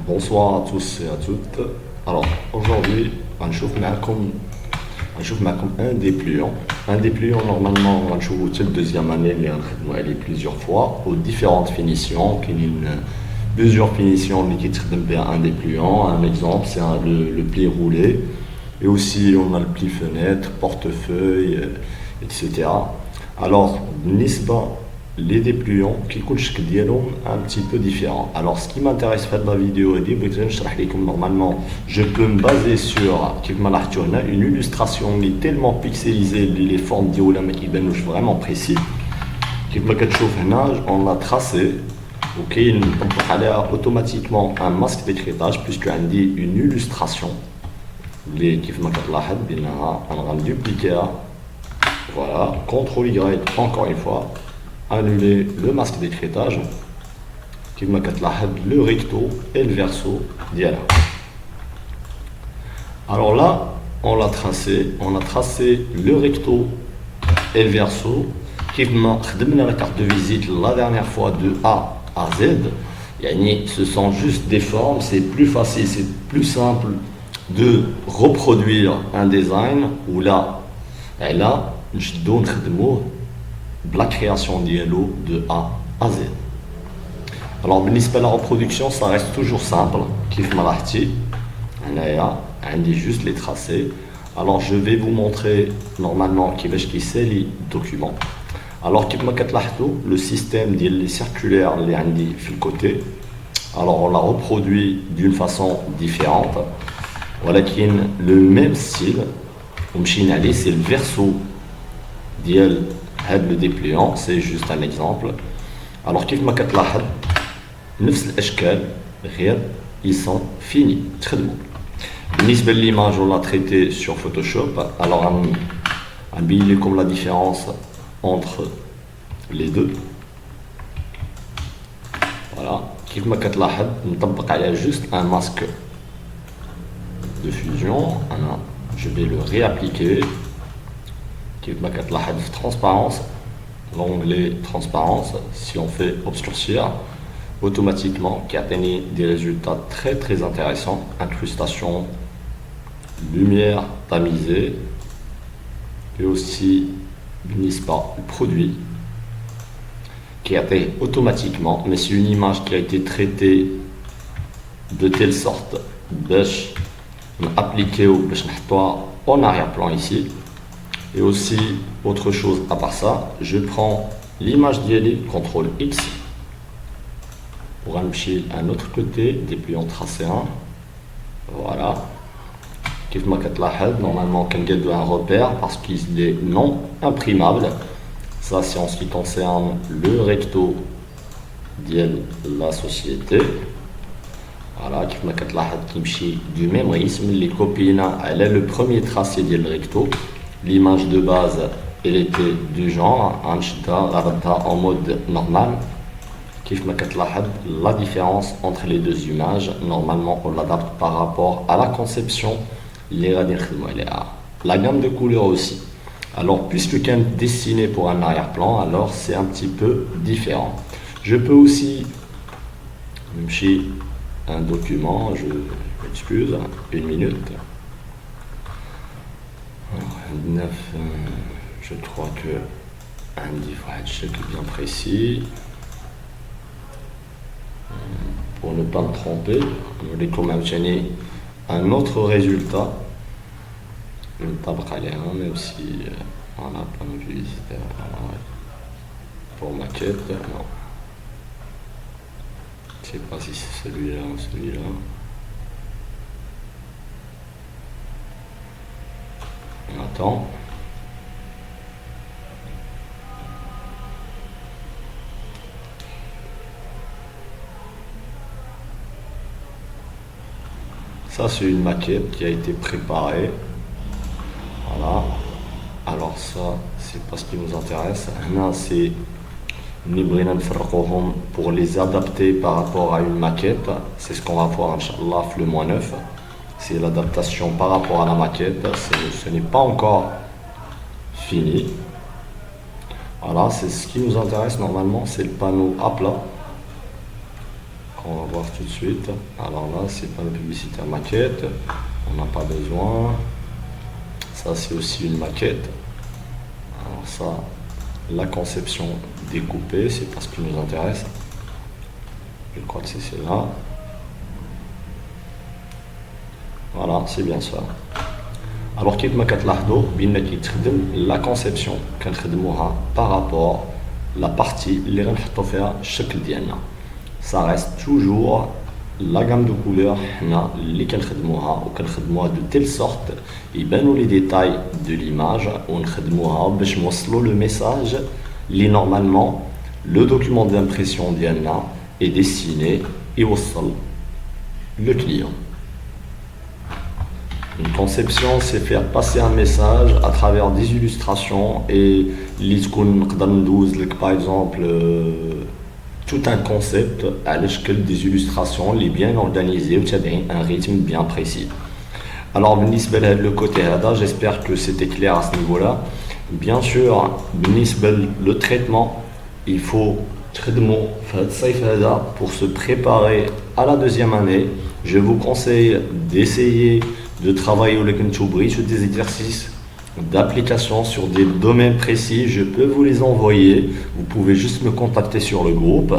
Bonsoir à tous et à toutes. Alors aujourd'hui, on va voir un dépliant. Un dépliant, normalement, on va voir la deuxième année, elle est plusieurs fois, aux différentes finitions. Il y a plusieurs finitions qui utilisent un dépliant. Un exemple, c'est le pli roulé. Et aussi, on a le pli fenêtre, portefeuille, etc. Alors, Nisba, les dépliants qui coûtent un petit peu différent. Alors, ce qui m'intéresse faire de la vidéo, normalement, je peux me baser sur une illustration qui est tellement pixelisée, les formes qui sont vraiment précises. On a tracé, ok, on automatiquement un masque d'écrétage puisque on dit une illustration. On va dupliquer, voilà, CTRL Y encore une fois. Annuler le masque d'écrétage qui m'a le recto et le verso d'IALA. Alors là, on a tracé le recto et le verso qui m'a donné la carte de visite la dernière fois de A à Z. Ce sont juste des formes, c'est plus facile, c'est plus simple de reproduire un design où là, et là, je donne le mot de la création d'ILO de A à Z. Alors, la reproduction, ça reste toujours simple. Kif malahti, on dit juste les tracés. Alors, je vais vous montrer normalement qui c'est les documents. Alors, le système des circulaires, les indi sur le côté. Alors, on l'a reproduit d'une façon différente. Voilà qui est le même style. C'est le verso d'IL. Le dépliant, c'est juste un exemple. Alors, كيف ما كتلاحظ نفس الاشكال غير ils sont finis. Très bien. بالنسبة l'image, on l'a traité sur Photoshop. Alors, on a comme la différence entre les deux. Voilà. كيف ما كتلاحظ نطبق عليها juste un masque de fusion. Je vais le réappliquer. Transparence, l'onglet transparence, si on fait obscurcir, automatiquement qui atteignent des résultats très très intéressants. Incrustation, lumière tamisée et aussi le produit qui atteint automatiquement, mais c'est une image qui a été traitée de telle sorte d'appliquer en arrière-plan ici. Et aussi, autre chose à part ça, je prends l'image d'ILI, CTRL X, pour aller à un autre côté, dépliant tracé 1. Voilà. Normalement, on a un repère parce qu'il est non imprimable. Ça, c'est en ce qui concerne le recto de la société. Voilà, du même rythme, les copines, elle est le premier tracé du recto. L'image de base, elle était du genre, en mode normal. La différence entre les deux images, normalement, on l'adapte par rapport à la conception. La gamme de couleurs aussi. Alors, puisque qu'un dessiné pour un arrière-plan, alors c'est un petit peu différent. Je peux aussi, même chez un document, je m'excuse, une minute. 9, je crois que un livre bien précis. Pour ne pas me tromper, on vais quand même obtenir un autre résultat. Mais aussi on a plein de vues pour maquette. Non. Je ne sais pas si c'est celui-là ou celui-là. On attend. Ça, c'est une maquette qui a été préparée. Voilà. Alors ça, c'est pas ce qui nous intéresse. Là, c'est pour les adapter par rapport à une maquette. C'est ce qu'on va voir, Inch'Allah, le mois 9. C'est l'adaptation par rapport à la maquette. Ce n'est pas encore fini. Voilà, c'est ce qui nous intéresse normalement, c'est le panneau à plat. qu'on va voir tout de suite. Alors là, c'est pas une publicité à maquette, on n'a pas besoin. Ça, c'est aussi une maquette. Alors ça, la conception découpée, c'est pas ce qui nous intéresse. Je crois que c'est celle-là. Voilà, c'est bien ça. Alors, كيف ما كتلاحظوا بان كيتخدم la conception كنخدموها par rapport la partie اللي غنحطوا فيها الشكل ديالنا. Ça reste toujours la gamme de couleurs حنا اللي كنخدموها وكنخدموها de telle sorte يبانوا les détails de l'image ونخدموها باش نوصلوا le message اللي normalement le document d'impression ديالنا est destiné يوصل le client. Une conception, c'est faire passer un message à travers des illustrations et par exemple tout un concept à l'échelle des illustrations, les bien organisées, un rythme bien précis. Alors, le côté Hada, j'espère que c'était clair à ce niveau-là. Bien sûr, le traitement, il faut pour se préparer à la deuxième année. Je vous conseille d'essayer de travailler sur des exercices d'application sur des domaines précis. Je peux vous les envoyer. Vous pouvez juste me contacter sur le groupe.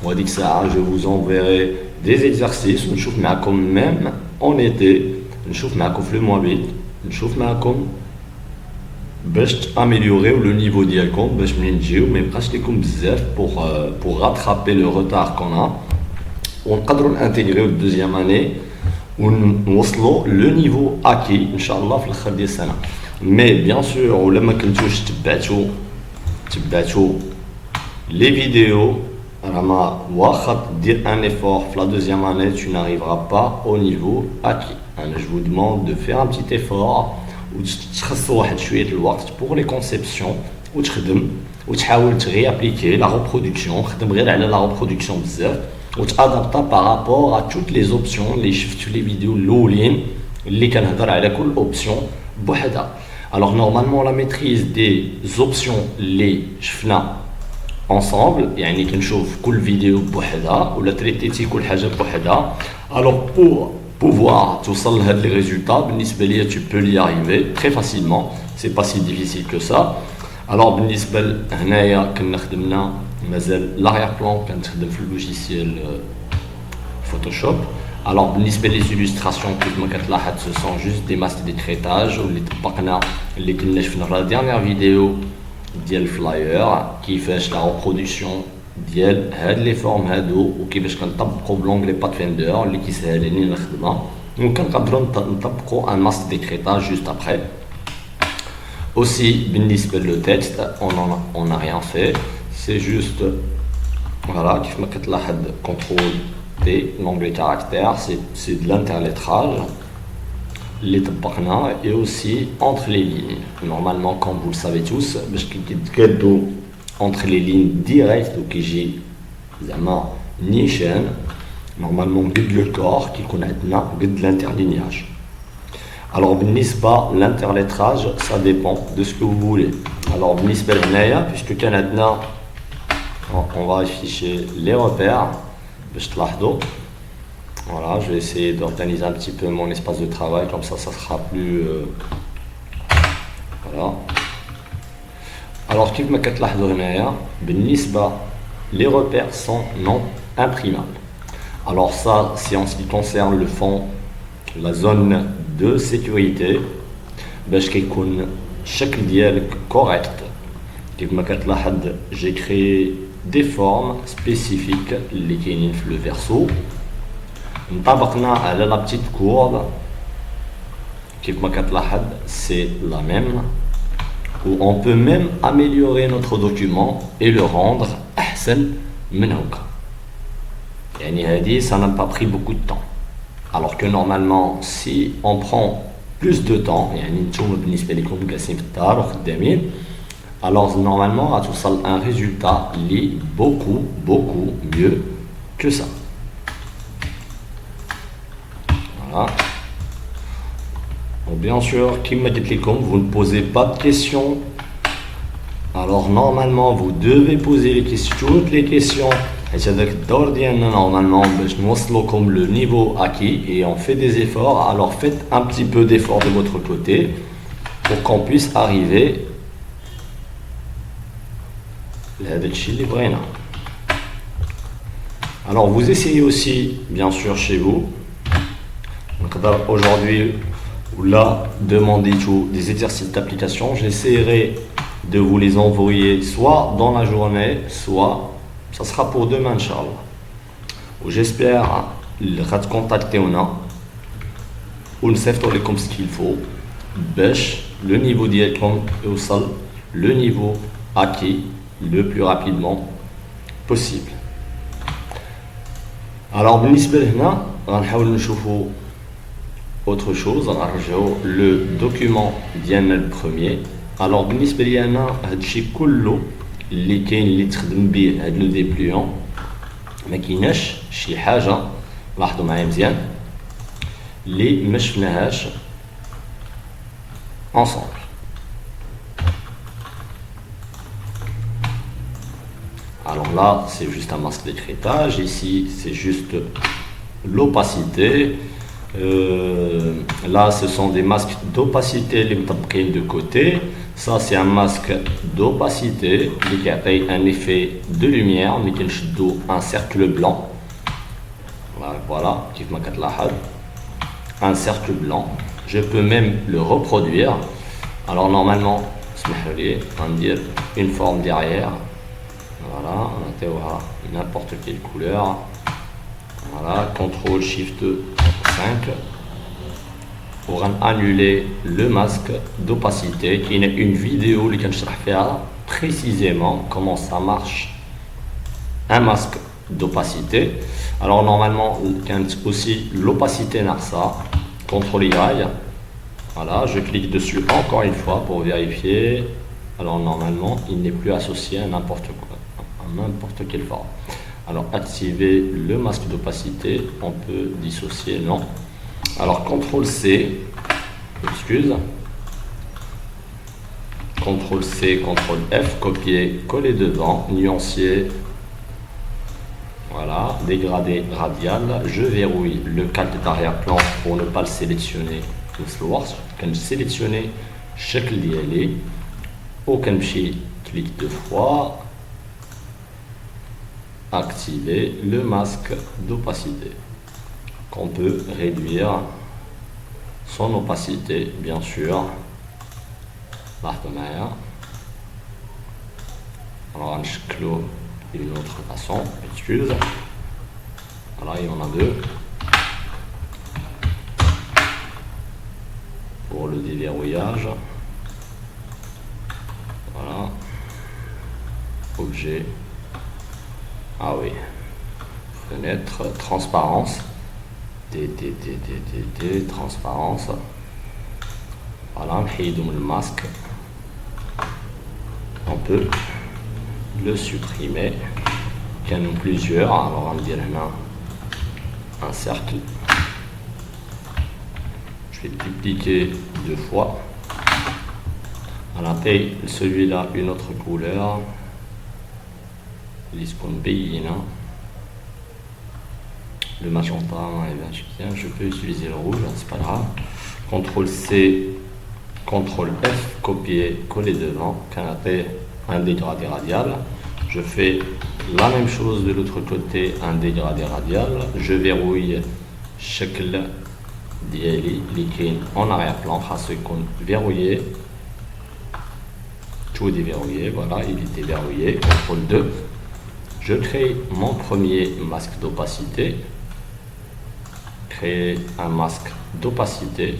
On va dire que ça, je vous enverrai des exercices. On chauffe même en été. On chauffe le mois 8. On chauffe باش améliorer le niveau ديالكم باش منين تجيو ما يبقاش لكم بزاف pour rattraper le retard qu'on a. ونقدروا نانتيغريو الدوزيام اني ونوصلوا لو نيفو اكي ان شاء الله في الاخر ديال السنه. مي بيان سور ولا ما كنتوش تبعتوا لي فيديو راه ما واخا دير ان ايفور في لا دوزيام اني tu n'arriveras pas au niveau acquis. Je vous demande de faire un petit effort وتخصصوا واحد شويه الوقت pour les conceptions وتخدم وتحاول تغيابليكي لا reproduction. خدم غير على لا reproduction بزاف وتادابتا par rapport à toutes les options اللي شفتوا لي فيديو الاولين اللي كنهضر على كل اوبسيون بوحدها. Alors normalement la maîtrise des options اللي شفنا ensemble يعني كنشوف كل فيديو بوحدها ولا تريتيتي كل حاجه بوحدها. Alors pour pouvoir توصل لهاد لي résultats بالنسبه ليا tu peux y arriver très facilement, c'est pas si difficile que ça. Alors بالنسبه هنايا كنا خدمنا مازال l'arrière plan كنخدم في اللوجيسيال فوتوشوب. Alors بالنسبه لي illustrations كيف ما كتلاحظ ce sont juste des masques de traitage واللي طبقنا اللي كنا شفنا في la dernière vidéo ديال الفلاير كيفاش لا reproduction ديال هاد لي فورم هادو وكيفاش كنطبقوا بلونغلي باثفيندر اللي كيسهل علينا الخدمه وكنقدروا نطبقوا ان ماسك ديكريتاج جوست ابري. Aussi بالنسبه لو تكست on n'a rien fait, c'est juste voilà كيف ما كتلاحظ كونترول تي لونغلي كاركتير c'est de l'interlettrage اللي طبقنا et aussi entre les lignes. Normalement comme vous le savez tous باش كيتكادوا entre les lignes directes ou qui j'ai زعما نيشان normalement قد le corps qui عندنا قد l'interlignage. Alors بالنسبة l'interlettrage ça dépend de ce que vous voulez. Alors بالنسبة لهنايا puisque كان عندنا on va afficher les repères باش تلاحظوا. Voilà, je vais essayer d'organiser un petit peu mon espace de travail comme ça sera plus voilà. Alors كيف ما كتلاحظوا هنايا بالنسبة les repères sont non imprimables. Alors ça c'est en ce qui concerne le fond, la zone de sécurité باش كيكون الشكل ديالك correct. كيف ما كتلاحظ j'ai créé des formes spécifiques اللي كاينين في le verso. نطبقنا على la petite courbe كيف ما كتلاحظ c'est la même. Où on peut même améliorer notre document et le rendre أحسن من هكا. يعني هذه ça n'a pas pris beaucoup de temps. Alors que normalement si on prend plus de temps يعني نتوما بالنسبة لكم جالسين في الدار وخدامين alors normalement غتوصل un résultat اللي beaucoup mieux que ça. Voilà. Bien sûr, vous ne posez pas de questions. Alors normalement, vous devez poser toutes les questions حيت هذاك الدور ديالنا normalement باش نوصلوكم le niveau acquis et on fait des efforts, alors faites un petit peu d'effort de votre côté pour qu'on puisse arriver لهذا الشيء اللي بغينا. Alors vous essayez aussi bien sûr chez vous. Aujourd'hui ou là, demandez tout des exercices d'application. J'essaierai de vous les envoyer soit dans la journée, soit ça sera pour demain, Inch'Allah. J'espère que vous contactez ou nous comme ce qu'il faut. Le niveau d'IECOM est au sol, le niveau acquis le plus rapidement possible. Alors, بالنسبة لهنا غنحاول نشوفوا autre chose, le document ديالنا le premier. Alors بالنسبة لي أنا هادشي كله اللي كاين اللي تخدم به هاد لو ديبليون ما كايناش شي حاجة لاحظوا معايا مزيان اللي ما شفناهاش ensemble. Alors là, c'est juste un masque d'écrêtage. Ici, c'est juste l'opacité. Là, ce sont des masques d'opacité les mtabqin de côté. Ça, c'est un masque d'opacité qui a un effet de lumière, mais qui a un cercle blanc. Voilà, un cercle blanc. Je peux même le reproduire. Alors normalement, on va dire une forme derrière. Voilà, on a n'importe quelle couleur. Voilà, CTRL SHIFT 5 pour annuler le masque d'opacité. Qui est une vidéo qui explique précisément comment ça marche un masque d'opacité. Alors normalement, aussi l'opacité NARSA, CTRL Y. Voilà, je clique dessus encore une fois pour vérifier. Alors normalement, il n'est plus associé à n'importe quoi, à n'importe quelle forme. Alors activer le masque d'opacité, on peut dissocier, non. Alors CTRL C, excuse, CTRL C, CTRL F, copier, coller devant, nuancier, voilà, dégradé radial, je verrouille le calque d'arrière-plan pour ne pas le sélectionner. Quand je sélectionne chaque lié, aucun clic deux fois, activer le masque d'opacité qu'on peut réduire son opacité bien sûr. Alors on clôt d'une autre façon, excuse. Voilà, il y en a deux pour le déverrouillage. Voilà, objet. Ah oui, fenêtre, transparence, transparence. Voilà, le masque, on peut le supprimer. Il y en a plusieurs, alors on va dire un cercle. Je vais dupliquer deux fois. On a payé celui-là une autre couleur. Le magenta, je peux utiliser le rouge, c'est pas grave. CTRL C, CTRL F, copier, coller devant, canapé, un dégradé radial. Je fais la même chose de l'autre côté, un dégradé radial. Je verrouille chaque liquide en arrière-plan, verrouillé. Tout déverrouillé, voilà, il est déverrouillé. CTRL 2. Je crée mon premier masque d'opacité. Créer un masque d'opacité.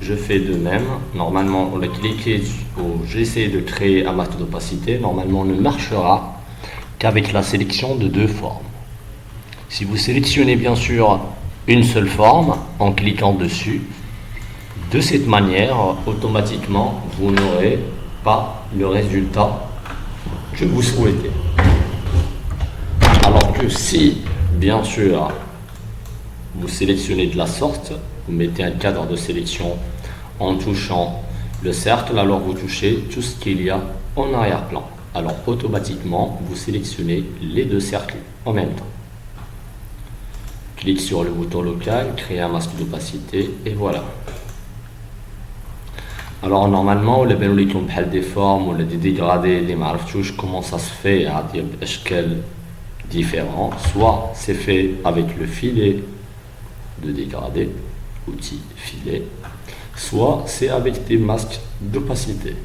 Je fais de même. Normalement, on a cliqué sur j'essaie de créer un masque d'opacité. Normalement, on ne marchera qu'avec la sélection de deux formes. Si vous sélectionnez bien sûr une seule forme en cliquant dessus, de cette manière, automatiquement, vous n'aurez pas le résultat que vous souhaitez. Alors que si, bien sûr, vous sélectionnez de la sorte, vous mettez un cadre de sélection en touchant le cercle, alors vous touchez tout ce qu'il y a en arrière-plan. alors automatiquement vous sélectionnez les deux cercles en même temps. Clique sur le bouton local, créer un masque d'opacité et voilà. Alors normalement, les des formes ou des dégradés, les marftouches, comment ça se fait à des échelles différents. Soit c'est fait avec le filet de dégradé, outil filet, soit c'est avec des masques d'opacité.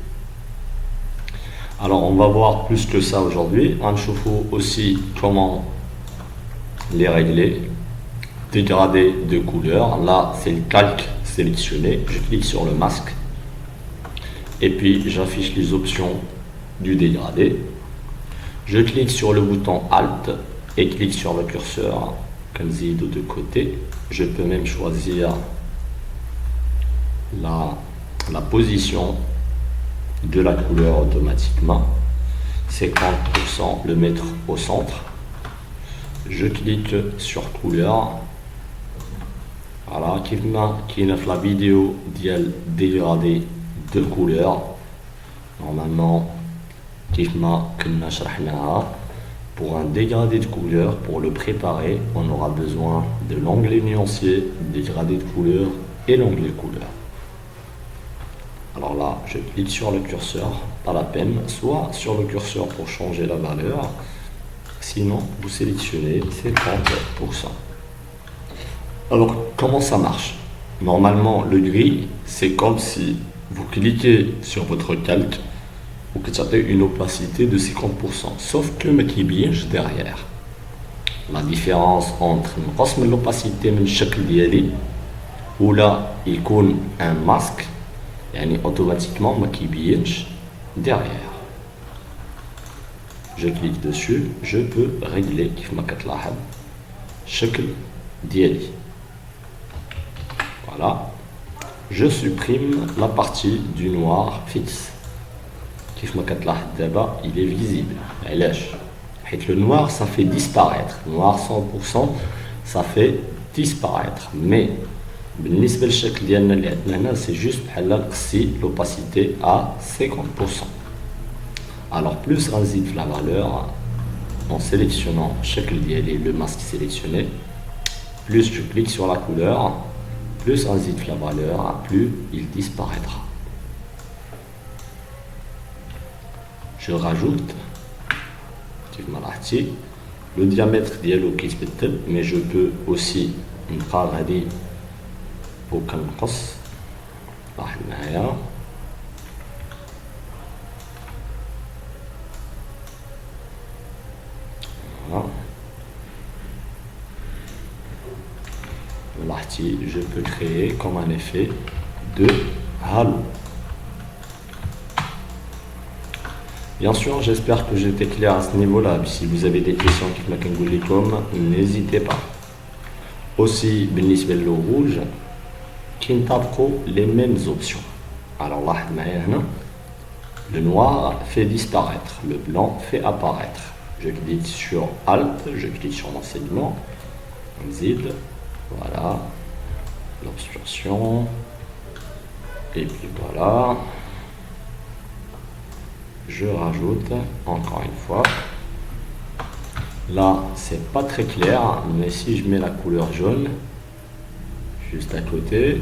Alors on va voir plus que ça aujourd'hui. On chauffe aussi comment les régler. Dégradé de couleur, là c'est le calque sélectionné, je clique sur le masque et puis j'affiche les options du dégradé. Je clique sur le bouton Alt et clique sur le curseur comme de deux côtés. Je peux même choisir la position de la couleur automatiquement. 50% le mettre au centre. Je clique sur couleur. Voilà, qui fait la vidéo dial dégradé de couleur. Normalement, pour un dégradé de couleur, pour le préparer, on aura besoin de l'onglet nuancier, dégradé de couleur et l'onglet couleur. Alors là, je clique sur le curseur, pas la peine, soit sur le curseur pour changer la valeur, sinon vous sélectionnez 50%. Alors, comment ça marche? Normalement, le gris, c'est comme si vous cliquez sur votre calque, vous avez une opacité de 50%, sauf que qui bouge derrière. La différence entre l'opacité de chaque diali, où là, il y a un masque, et automatiquement, qui bouge derrière. Je clique dessus, je peux régler, كيف ما كتلاحظ, شكل ديالي. Voilà, je supprime la partie du noir fixe. Kif ma katlaḥ d'abord, il est visible. Le noir, ça fait disparaître. Noir 100%, ça fait disparaître. Mais, c'est juste l'opacité à 50%. Alors, plus on ajoute la valeur en sélectionnant chaque le masque sélectionné, plus je clique sur la couleur, plus on ajoute la valeur, plus il disparaîtra. Je rajoute le diamètre dialogue qui se peut, mais je peux aussi نقال وكنقص راح معايا لاحظتي je peux créer comme un effet de halo. Bien sûr, j'espère que j'étais clair à ce niveau-là. Si vous avez des questions n'hésitez pas. Aussi, le rouge, qui n'tabco les mêmes options. Alors là, le noir fait disparaître, le blanc fait apparaître. Je clique sur Alt, je clique sur l'enseignement, zid, voilà, l'obstruction, et puis voilà. Je rajoute encore une fois. Là, c'est pas très clair, mais si je mets la couleur jaune juste à côté,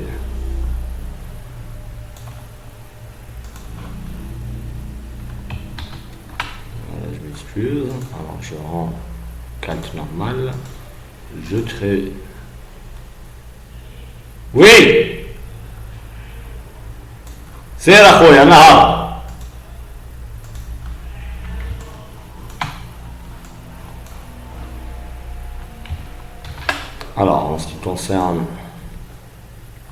voilà, je m'excuse. Alors, je rends calque normal. Je crée. Oui, c'est la khoya. Alors, en ce qui concerne,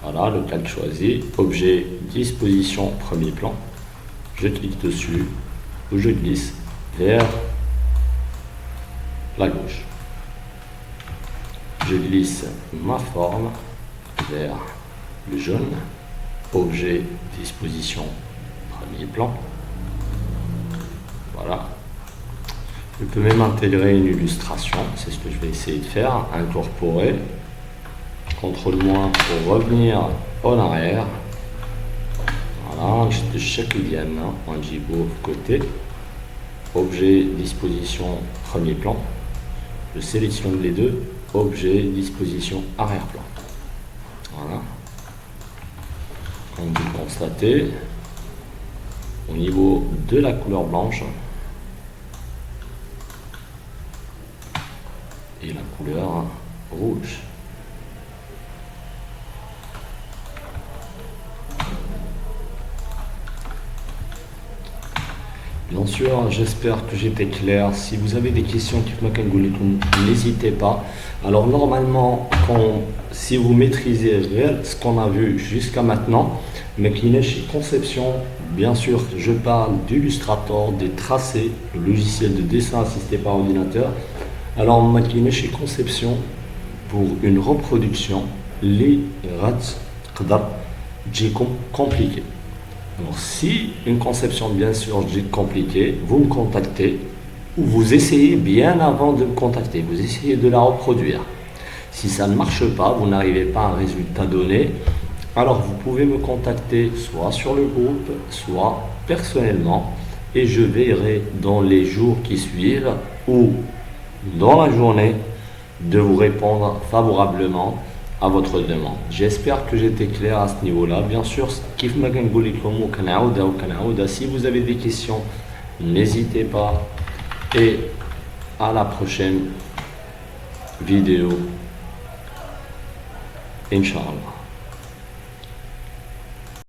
voilà, le calque choisi, objet, disposition, premier plan, je clique dessus, ou je glisse vers la gauche. Je glisse ma forme vers le jaune, objet, disposition, premier plan, voilà. Je peux même intégrer une illustration, c'est ce que je vais essayer de faire, incorporer, CTRL- pour revenir en arrière. Voilà, de chaque liane, on dit beau côté. objet, disposition, premier plan. Je sélectionne les deux, objet, disposition, arrière-plan. Voilà. Comme vous constatez, au niveau de la couleur blanche et la couleur rouge. Bien sûr, j'espère que j'étais clair. Si vous avez des questions, n'hésitez pas. Alors normalement, si vous maîtrisez ce qu'on a vu jusqu'à maintenant, mais qui n'est chez Conception, bien sûr, je parle d'Illustrator, des tracés, le logiciel de dessin assisté par ordinateur. Alors, maintenant, chez Conception, pour une reproduction, les rats compliqué. Alors, si une conception, bien sûr, est compliquée, vous me contactez ou vous essayez bien avant de me contacter. Vous essayez de la reproduire. Si ça ne marche pas, vous n'arrivez pas à un résultat donné, alors vous pouvez me contacter soit sur le groupe, soit personnellement, et je verrai dans les jours qui suivent ou dans la journée de vous répondre favorablement à votre demande. J'espère que j'étais clair à ce niveau-là. Bien sûr, si vous avez des questions, n'hésitez pas. Et à la prochaine vidéo. Inch'Allah.